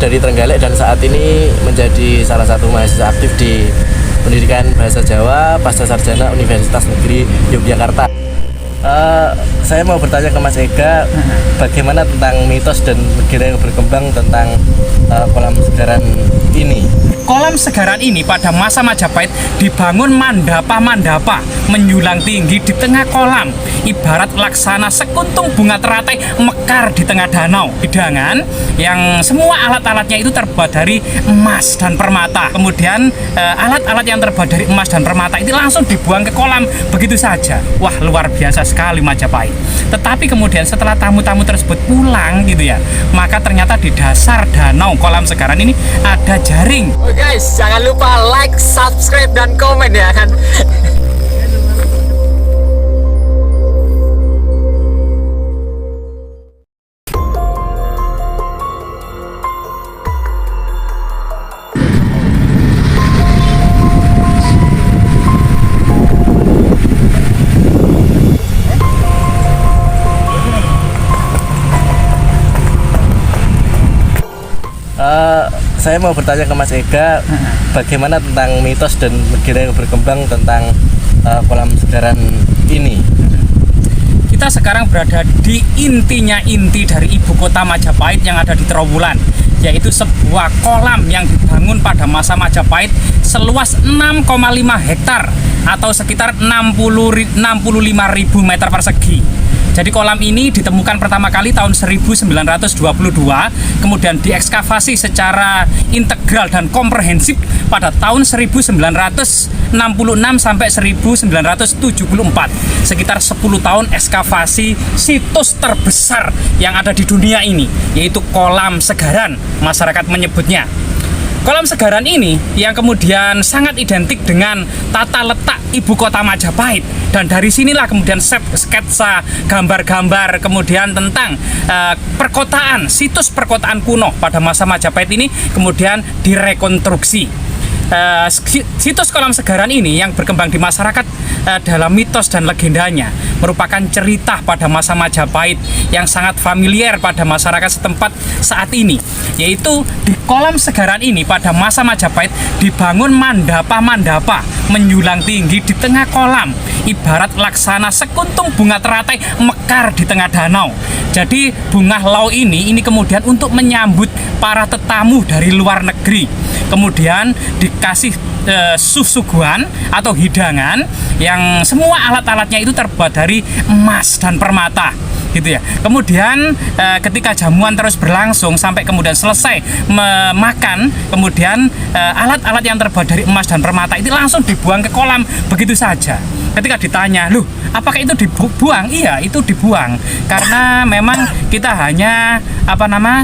dari Trenggalek dan saat ini menjadi salah satu mahasiswa aktif di Pendidikan Bahasa Jawa Pasca Sarjana Universitas Negeri Yogyakarta. Saya mau bertanya ke Mas Ega, bagaimana tentang mitos dan legenda yang berkembang tentang kolam segaran ini? Kolam segaran ini pada masa Majapahit dibangun mandapa-mandapa menjulang tinggi di tengah kolam, ibarat laksana sekuntum bunga teratai mekar di tengah danau. Hidangan yang semua alat-alatnya itu terbuat dari emas dan permata. Kemudian alat-alat yang terbuat dari emas dan permata itu langsung dibuang ke kolam begitu saja. Wah, luar biasa sekali Majapahit. Tetapi kemudian setelah tamu-tamu tersebut pulang gitu ya, maka ternyata di dasar danau kolam segaran ini ada jaring. Oh guys, jangan lupa like, subscribe, dan komen ya kan. Saya mau bertanya ke Mas Ega, bagaimana tentang mitos dan legenda yang berkembang tentang kolam segaran ini? Kita sekarang berada di intinya inti dari ibu kota Majapahit yang ada di Trowulan, yaitu sebuah kolam yang dibangun pada masa Majapahit seluas 6,5 hektar atau sekitar 65.000 meter persegi. Jadi kolam ini ditemukan pertama kali tahun 1922, kemudian diekskavasi secara integral dan komprehensif pada tahun 1966 sampai 1974. Sekitar 10 tahun ekskavasi situs terbesar yang ada di dunia ini, yaitu kolam segaran, masyarakat menyebutnya. Kolam segaran ini yang kemudian sangat identik dengan tata letak ibu kota Majapahit, dan dari sinilah kemudian sketsa gambar-gambar kemudian tentang perkotaan, situs perkotaan kuno pada masa Majapahit ini kemudian direkonstruksi. Situs kolam segaran ini yang berkembang di masyarakat dalam mitos dan legendanya merupakan cerita pada masa Majapahit yang sangat familiar pada masyarakat setempat saat ini, yaitu di kolam segaran ini pada masa Majapahit dibangun mandapa-mandapa menjulang tinggi di tengah kolam, ibarat laksana sekuntum bunga teratai mekar di tengah danau. Jadi bunga lau ini kemudian untuk menyambut para tetamu dari luar negeri, kemudian dikasih suguhan atau hidangan yang semua alat-alatnya itu terbuat dari emas dan permata gitu ya. Kemudian ketika jamuan terus berlangsung sampai kemudian selesai makan, kemudian alat-alat yang terbuat dari emas dan permata itu langsung dibuang ke kolam begitu saja. Ketika ditanya, "Loh, apakah itu dibuang?" Iya, itu dibuang karena memang kita hanya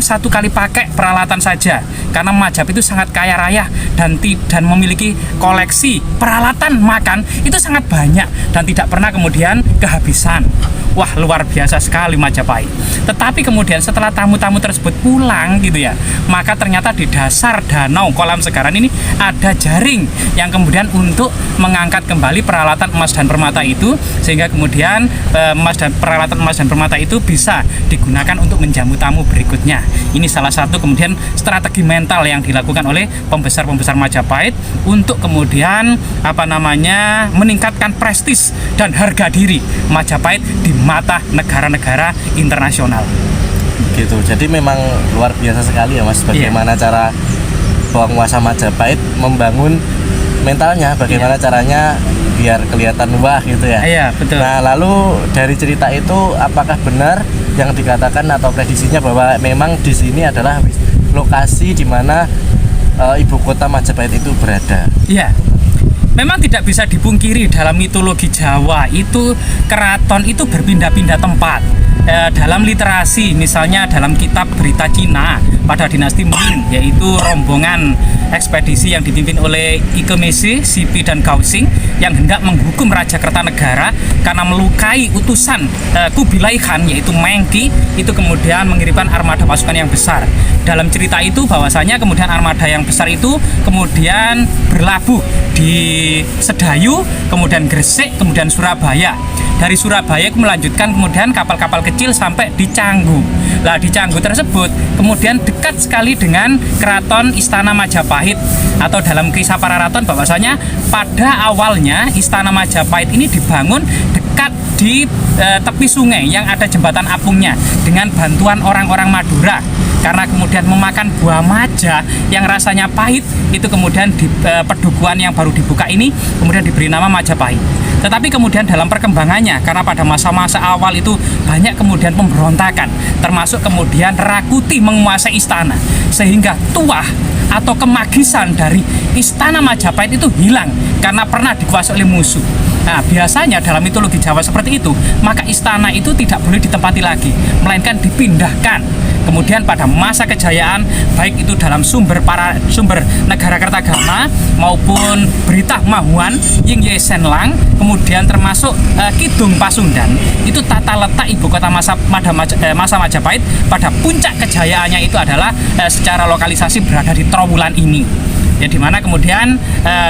satu kali pakai peralatan saja. Karena Majapahit itu sangat kaya raya dan memiliki koleksi peralatan makan itu sangat banyak dan tidak pernah kemudian kehabisan. Wah, luar biasa sekali Majapahit. Tetapi kemudian setelah tamu-tamu tersebut pulang gitu ya, maka ternyata di dasar danau kolam segaran ini ada jaring yang kemudian untuk mengangkat kembali peralatan emas dan permata itu, sehingga kemudian peralatan emas dan permata itu bisa digunakan untuk menjamu tamu berikutnya. Ini salah satu kemudian strategi mental yang dilakukan oleh pembesar-pembesar Majapahit untuk kemudian meningkatkan prestis dan harga diri Majapahit di mata negara-negara internasional. Gitu. Jadi memang luar biasa sekali ya Mas, bagaimana cara penguasa Majapahit membangun mentalnya, bagaimana caranya biar kelihatan wah gitu ya. Iya, betul. Nah, lalu dari cerita itu apakah benar yang dikatakan atau prediksinya bahwa memang di sini adalah lokasi di mana ibu kota Majapahit itu berada? Iya. Memang tidak bisa dipungkiri dalam mitologi Jawa itu keraton itu berpindah-pindah tempat. Dalam literasi, misalnya dalam kitab Berita Cina pada dinasti Ming, yaitu rombongan ekspedisi yang dipimpin oleh Ike Mese, Sipi, dan Gausing yang hendak menghukum Raja Kertanegara karena melukai utusan Kubilai Khan, yaitu Mengki, itu kemudian mengirimkan armada pasukan yang besar. Dalam cerita itu bahwasanya kemudian armada yang besar itu kemudian berlabuh di Sedayu, kemudian Gresik, kemudian Surabaya. dari Surabaya melanjutkan kemudian kapal-kapal kecil sampai di Canggu. Nah, di Canggu tersebut kemudian dekat sekali dengan keraton Istana Majapahit, atau dalam kisah para raton bahwasanya pada awalnya Istana Majapahit ini dibangun dekat di tepi sungai yang ada jembatan apungnya dengan bantuan orang-orang Madura. Karena kemudian memakan buah maja yang rasanya pahit, itu kemudian di pedukuhan yang baru dibuka ini kemudian diberi nama Majapahit. Tetapi kemudian dalam perkembangannya, karena pada masa-masa awal itu banyak kemudian pemberontakan, termasuk kemudian Rakuti menguasai istana, sehingga tuah atau kemagisan dari Istana Majapahit itu hilang karena pernah dikuasai oleh musuh. Nah, biasanya dalam mitologi Jawa seperti itu, maka istana itu tidak boleh ditempati lagi, melainkan dipindahkan. Kemudian pada masa kejayaan, baik itu dalam sumber negara Kertagama maupun berita Mahuan, Ying Ye Senlang, kemudian termasuk Kidung Pasundan, itu tata letak ibu kota masa Majapahit pada puncak kejayaannya itu adalah secara lokalisasi berada di Trowulan ini. Ya, dimana kemudian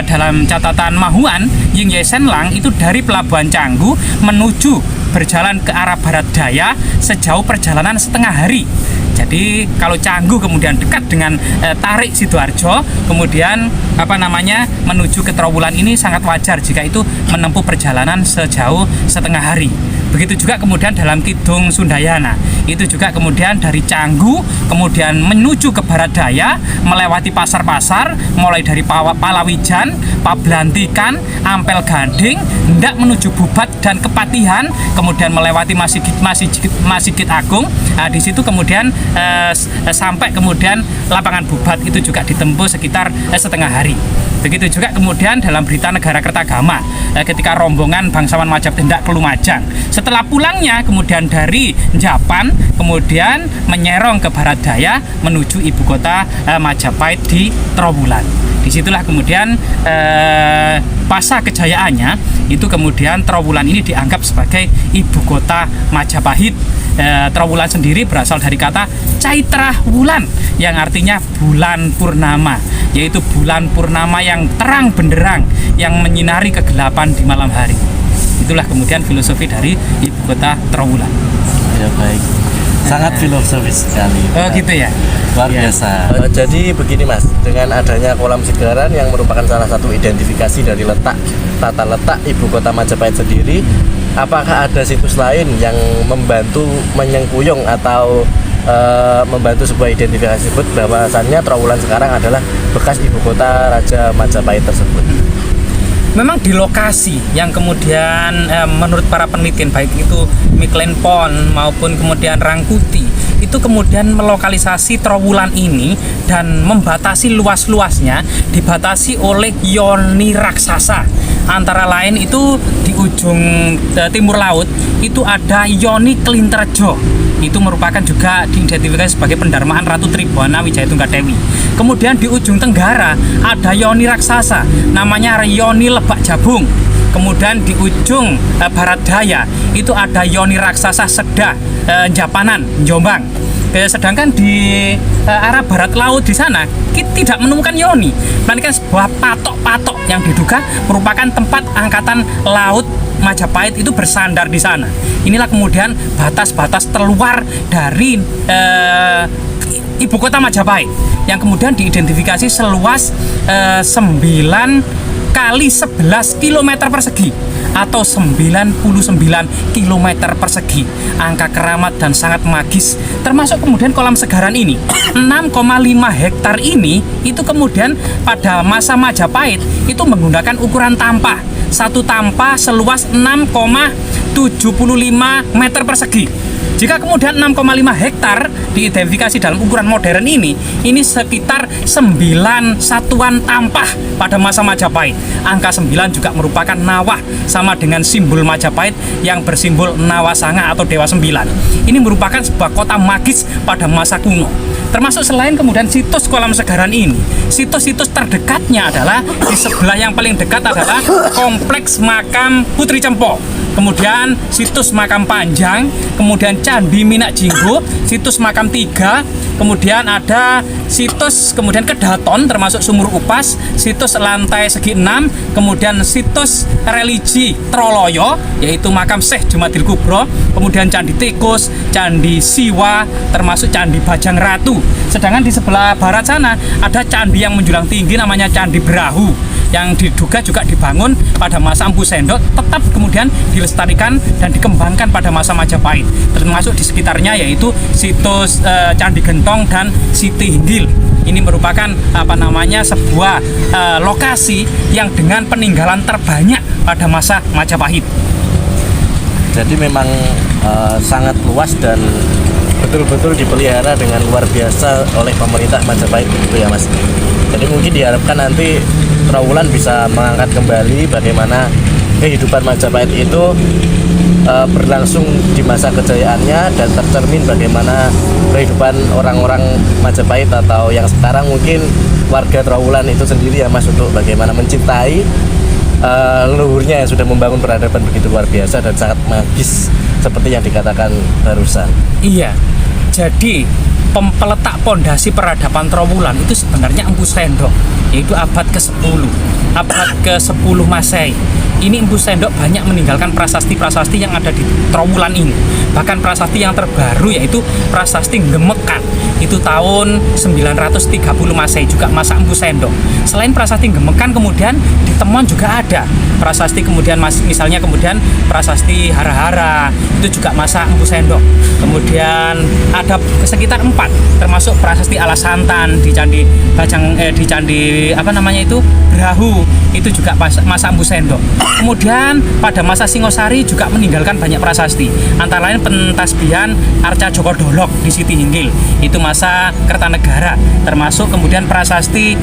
dalam catatan Mahuan, Ying Ye Senlang itu dari Pelabuhan Canggu menuju berjalan ke arah barat daya sejauh perjalanan setengah hari. Jadi kalau Canggu kemudian dekat dengan Tarik Sidoarjo, kemudian menuju ke Trowulan ini sangat wajar jika itu menempuh perjalanan sejauh setengah hari. Begitu juga kemudian dalam Kidung Sundayana, itu juga kemudian dari Canggu kemudian menuju ke barat daya, melewati pasar-pasar mulai dari Palawijan, Pablantikan, Ampel Ganding, hendak menuju Bubat dan Kepatihan, kemudian melewati Masjid Agung. Nah, di situ kemudian sampai kemudian lapangan Bubat itu juga ditempuh sekitar setengah hari. Begitu juga kemudian dalam berita negara Kertagama, ketika rombongan bangsawan Majapahit hendak ke Lumajang. Setelah pulangnya kemudian dari Japan kemudian menyerong ke barat daya menuju ibu kota Majapahit di Trowulan. Disitulah kemudian masa kejayaannya itu kemudian Trowulan ini dianggap sebagai ibu kota Majapahit. Trowulan sendiri berasal dari kata Caitra Wulan yang artinya bulan purnama, yaitu bulan purnama yang terang benderang yang menyinari kegelapan di malam hari. Itulah kemudian filosofi dari ibu kota Trowulan. Ya, baik. Sangat filosofis sekali. Oh, gitu ya. Luar biasa. Jadi begini Mas, dengan adanya kolam Segaran yang merupakan salah satu identifikasi dari tata letak ibu kota Majapahit sendiri, apakah ada situs lain yang membantu menyengkuyung atau membantu sebuah identifikasi tersebut bahwasannya Trowulan sekarang adalah bekas ibu kota Raja Majapahit tersebut? Memang di lokasi yang kemudian menurut para peneliti baik itu Miklin Pon maupun kemudian Rangkuti itu kemudian melokalisasi Trowulan ini dan membatasi luas-luasnya dibatasi oleh yoni raksasa. Antara lain itu di ujung timur laut itu ada Yoni Klinterjo, itu merupakan juga diidentifikasi sebagai pendarmaan Ratu Tribhuwana Wijayatunggadewi. Kemudian di ujung tenggara ada Yoni raksasa namanya Yoni Lebak Jabung. Kemudian di ujung barat daya itu ada Yoni raksasa Sedah Japanan Jombang. Sedangkan di arah barat laut di sana kita tidak menemukan Yoni, melainkan sebuah patok-patok yang diduga merupakan tempat angkatan laut Majapahit itu bersandar di sana. Inilah kemudian batas-batas terluar dari ibu kota Majapahit yang kemudian diidentifikasi seluas 9 kali 11 km persegi atau 99 km persegi. Angka keramat dan sangat magis. Termasuk kemudian kolam Segaran ini 6,5 hektar ini itu kemudian pada masa Majapahit itu menggunakan ukuran tampah. Satu tampah seluas 6,75 meter persegi. Jika kemudian 6,5 hektar diidentifikasi dalam ukuran modern ini sekitar 9 satuan tampah pada masa Majapahit. Angka 9 juga merupakan nawah, sama dengan simbol Majapahit yang bersimbol Nawasanga atau Dewa 9. Ini merupakan sebuah kota magis pada masa kuno. Termasuk selain kemudian situs kolam Segaran ini, situs-situs terdekatnya adalah di sebelah yang paling dekat adalah kompleks makam Putri Cempo, kemudian situs makam Panjang, kemudian Candi Minak Jinggo, situs makam 3, kemudian ada situs, kemudian Kedaton termasuk Sumur Upas, situs lantai segi 6, kemudian situs religi Troloyo yaitu makam Syekh Jumadil Kubro, kemudian Candi Tikus, Candi Siwa, termasuk Candi Bajang Ratu. Sedangkan di sebelah barat sana ada candi yang menjulang tinggi namanya Candi Brahu yang diduga juga dibangun pada masa Empu Sendok, tetap kemudian dilestarikan dan dikembangkan pada masa Majapahit, termasuk di sekitarnya yaitu situs Candi Gentong dan Siti Hinggil. Ini merupakan sebuah lokasi yang dengan peninggalan terbanyak pada masa Majapahit. Jadi memang sangat luas dan betul-betul dipelihara dengan luar biasa oleh pemerintah Majapahit gitu ya Mas. Jadi mungkin diharapkan nanti Trawulan bisa mengangkat kembali bagaimana kehidupan Majapahit itu berlangsung di masa kejayaannya dan tercermin bagaimana kehidupan orang-orang Majapahit atau yang sekarang mungkin warga Trawulan itu sendiri ya Mas, untuk bagaimana mencintai leluhurnya yang sudah membangun peradaban begitu luar biasa dan sangat magis seperti yang dikatakan barusan. Iya, jadi peletak pondasi peradaban Trawulan itu sebenarnya Empu Sendok, yaitu abad ke-10, abad ke-10 Masehi. Ini Empu Sendok banyak meninggalkan prasasti-prasasti yang ada di Trawulan ini. Bahkan prasasti yang terbaru yaitu prasasti Gemekan, itu tahun 930 Masehi, juga masa Empu Sendok. Selain prasasti Gemekan, kemudian di Temon juga ada prasasti, kemudian misalnya kemudian prasasti Hara-Hara, itu juga masa Empu Sendok. Kemudian ada sekitar 4, termasuk prasasti Alasantan di Candi Bajang di Candi Brahu, itu juga masa Empu Sendok. Kemudian pada masa Singosari juga meninggalkan banyak prasasti, antara lain pentasbihan Arca Joko Dolok di Siti Hinggil, itu masa Kertanegara, termasuk kemudian prasasti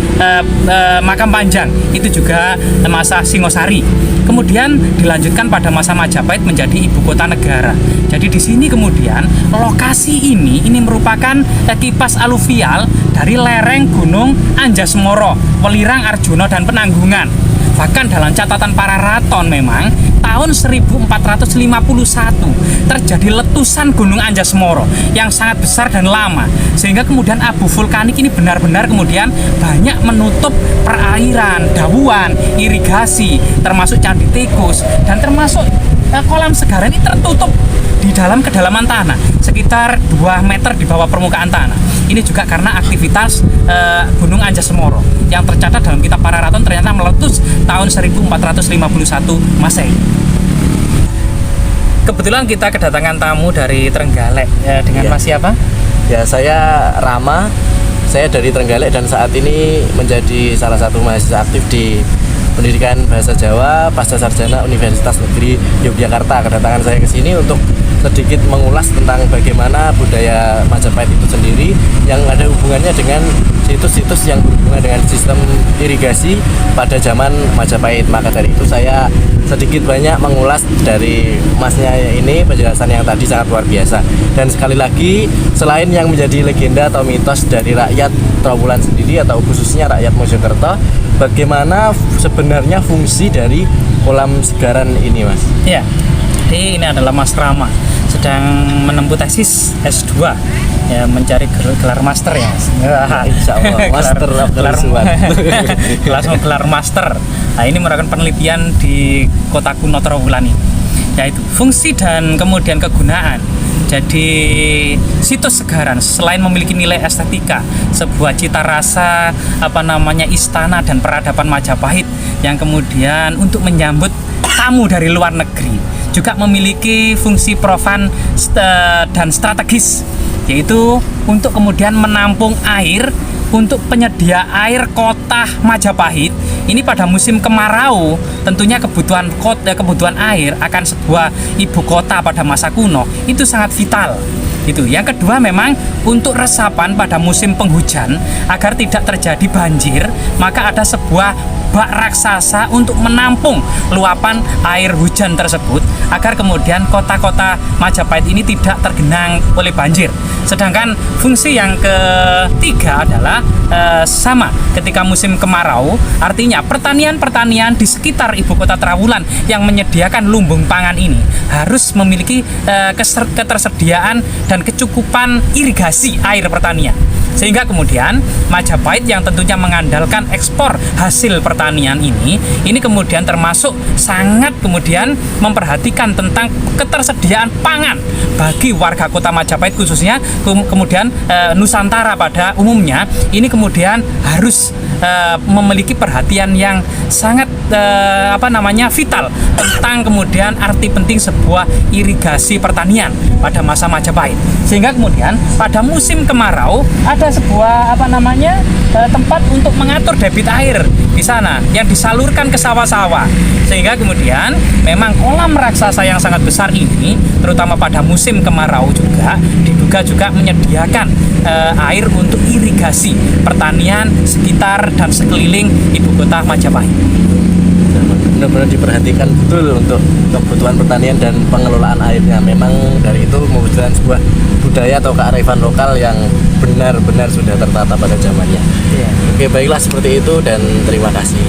Makam Panjang, itu juga masa Singosari. Kemudian dilanjutkan pada masa Majapahit menjadi ibu kota negara. Jadi di sini kemudian lokasi ini merupakan kipas aluvial dari lereng Gunung Anjasmara, Welirang, Arjuna dan Penanggungan. Bahkan dalam catatan para raton memang tahun 1451 terjadi letusan Gunung Anjasmara yang sangat besar dan lama, sehingga kemudian abu vulkanik ini benar-benar kemudian banyak menutup perairan, dawuan, irigasi, termasuk Candi Tikus, dan termasuk kolam Segara ini tertutup di dalam kedalaman tanah sekitar 2 meter di bawah permukaan tanah. Ini juga karena aktivitas Gunung Anjasmara yang tercatat dalam kitab para raton ternyata meletus tahun 1451 Masehi. Kebetulan kita kedatangan tamu dari Trenggalek dengan Iya. Mas siapa? Ya, saya Rama. Saya dari Trenggalek dan saat ini menjadi salah satu mahasiswa aktif di Pendidikan Bahasa Jawa Pasca Sarjana Universitas Negeri Yogyakarta. Kedatangan saya ke sini untuk sedikit mengulas tentang bagaimana budaya Majapahit itu sendiri yang ada hubungannya dengan situs-situs yang berhubungan dengan sistem irigasi pada zaman Majapahit. Maka dari itu saya sedikit banyak mengulas dari masnya ini, penjelasan yang tadi sangat luar biasa. Dan sekali lagi, selain yang menjadi legenda atau mitos dari rakyat Trawulan sendiri atau khususnya rakyat Mojokerto, bagaimana sebenarnya fungsi dari kolam segaran ini, Mas? Ya, jadi ini adalah Mas Rama sedang menempuh tesis S2, ya, mencari gelar master ya. Insya Allah, master langsung gelar master. Nah, ini merupakan penelitian di kota kuno Trawulan ini, yaitu fungsi dan kemudian kegunaan. Jadi situs Segaran selain memiliki nilai estetika, sebuah cita rasa istana dan peradaban Majapahit yang kemudian untuk menyambut tamu dari luar negeri, juga memiliki fungsi profan dan strategis, yaitu untuk kemudian menampung air untuk penyedia air kota Majapahit. Ini pada musim kemarau tentunya kebutuhan air akan sebuah ibu kota pada masa kuno itu sangat vital. Itu. Yang kedua memang untuk resapan pada musim penghujan agar tidak terjadi banjir, maka ada sebuah bak raksasa untuk menampung luapan air hujan tersebut agar kemudian kota-kota Majapahit ini tidak tergenang oleh banjir. Sedangkan fungsi yang ketiga adalah sama ketika musim kemarau, artinya pertanian-pertanian di sekitar ibu kota Trawulan yang menyediakan lumbung pangan ini harus memiliki ketersediaan dan kecukupan irigasi air pertanian. Sehingga kemudian Majapahit yang tentunya mengandalkan ekspor hasil pertanian ini kemudian termasuk sangat kemudian memperhatikan tentang ketersediaan pangan bagi warga kota Majapahit khususnya, kemudian Nusantara pada umumnya ini kemudian harus memiliki perhatian yang sangat vital tentang kemudian arti penting sebuah irigasi pertanian pada masa Majapahit. Sehingga kemudian pada musim kemarau ada sebuah tempat untuk mengatur debit air di sana yang disalurkan ke sawah-sawah. Sehingga kemudian memang kolam raksasa yang sangat besar ini terutama pada musim kemarau diduga juga menyediakan air untuk irigasi pertanian sekitar dan sekeliling ibu kota Majapahit. Benar-benar diperhatikan betul untuk kebutuhan pertanian dan pengelolaan airnya. Memang dari itu mewujudkan sebuah budaya atau kearifan lokal yang benar-benar sudah tertata pada zamannya. Oke, baiklah seperti itu dan terima kasih.